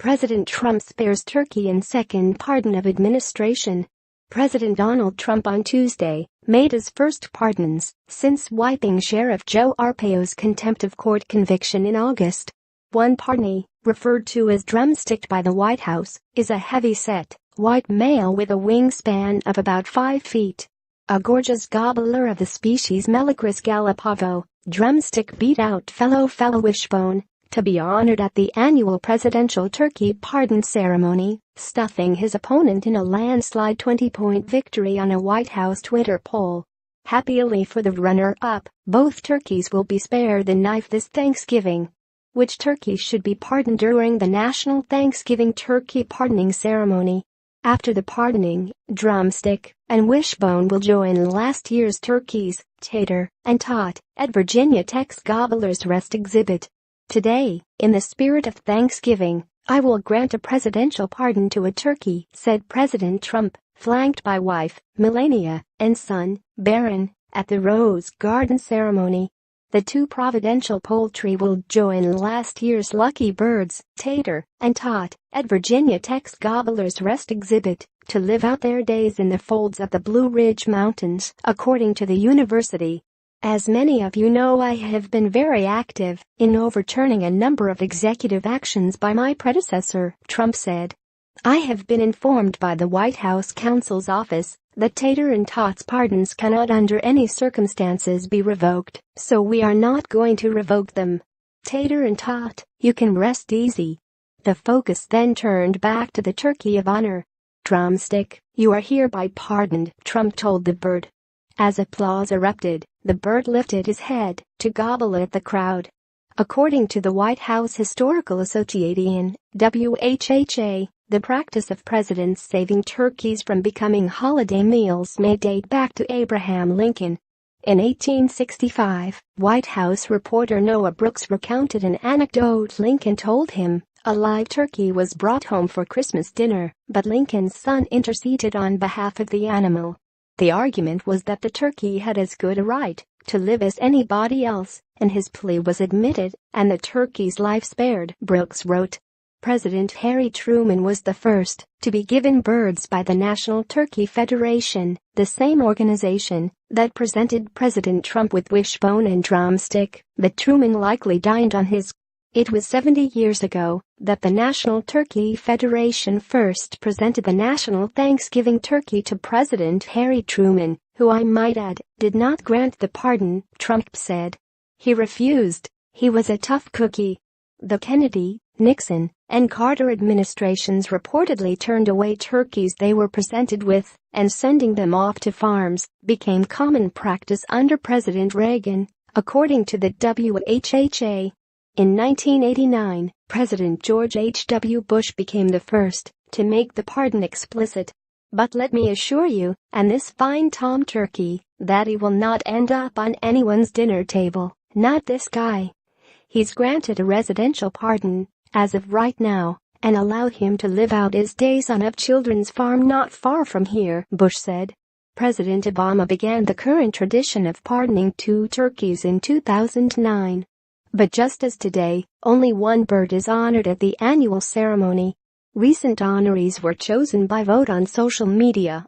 President Trump spares turkey in second pardon of administration. President Donald Trump on Tuesday made his first pardons since wiping Sheriff Joe Arpaio's contempt of court conviction in August. One pardonee, referred to as Drumstick by the White House, is a heavy-set, white male with a wingspan of about 5 feet. A gorgeous gobbler of the species Melicris galapavo, Drumstick beat out fellow Wishbone to be honored at the annual presidential turkey pardon ceremony, stuffing his opponent in a landslide 20-point victory on a White House Twitter poll. Happily for the runner-up, both turkeys will be spared the knife this Thanksgiving. Which turkey should be pardoned during the National Thanksgiving Turkey Pardoning Ceremony? After the pardoning, Drumstick and Wishbone will join last year's turkeys, Tater and Tot, at Virginia Tech's Gobbler's Rest exhibit. Today, in the spirit of Thanksgiving, I will grant a presidential pardon to a turkey, said President Trump, flanked by wife, Melania, and son, Barron, at the Rose Garden ceremony. The two providential poultry will join last year's lucky birds, Tater and Tot, at Virginia Tech's Gobbler's Rest exhibit to live out their days in the folds of the Blue Ridge Mountains, according to the university. As many of you know, I have been very active in overturning a number of executive actions by my predecessor, Trump said. I have been informed by the White House counsel's office that Tater and Tot's pardons cannot under any circumstances be revoked, so we are not going to revoke them. Tater and Tot, you can rest easy. The focus then turned back to the turkey of honor. Drumstick, you are hereby pardoned, Trump told the bird. As applause erupted, the bird lifted his head to gobble at the crowd. According to the White House Historical Association, WHHA, the practice of presidents saving turkeys from becoming holiday meals may date back to Abraham Lincoln. In 1865, White House reporter Noah Brooks recounted an anecdote Lincoln told him. A live turkey was brought home for Christmas dinner, but Lincoln's son interceded on behalf of the animal. The argument was that the turkey had as good a right to live as anybody else, and his plea was admitted, and the turkey's life spared, Brooks wrote. President Harry Truman was the first to be given birds by the National Turkey Federation, the same organization that presented President Trump with Wishbone and Drumstick, but Truman likely dined on his. It was 70 years ago that the National Turkey Federation first presented the National Thanksgiving Turkey to President Harry Truman, who I might add, did not grant the pardon, Trump said. He refused. He was a tough cookie. The Kennedy, Nixon, and Carter administrations reportedly turned away turkeys they were presented with, and sending them off to farms became common practice under President Reagan, according to the WHHA. In 1989, President George H.W. Bush became the first to make the pardon explicit. But let me assure you, and this fine tom turkey, that he will not end up on anyone's dinner table, not this guy. He's granted a residential pardon, as of right now, and allowed him to live out his days on a children's farm not far from here, Bush said. President Obama began the current tradition of pardoning 2 turkeys in 2009. But just as today, only one bird is honored at the annual ceremony. Recent honorees were chosen by vote on social media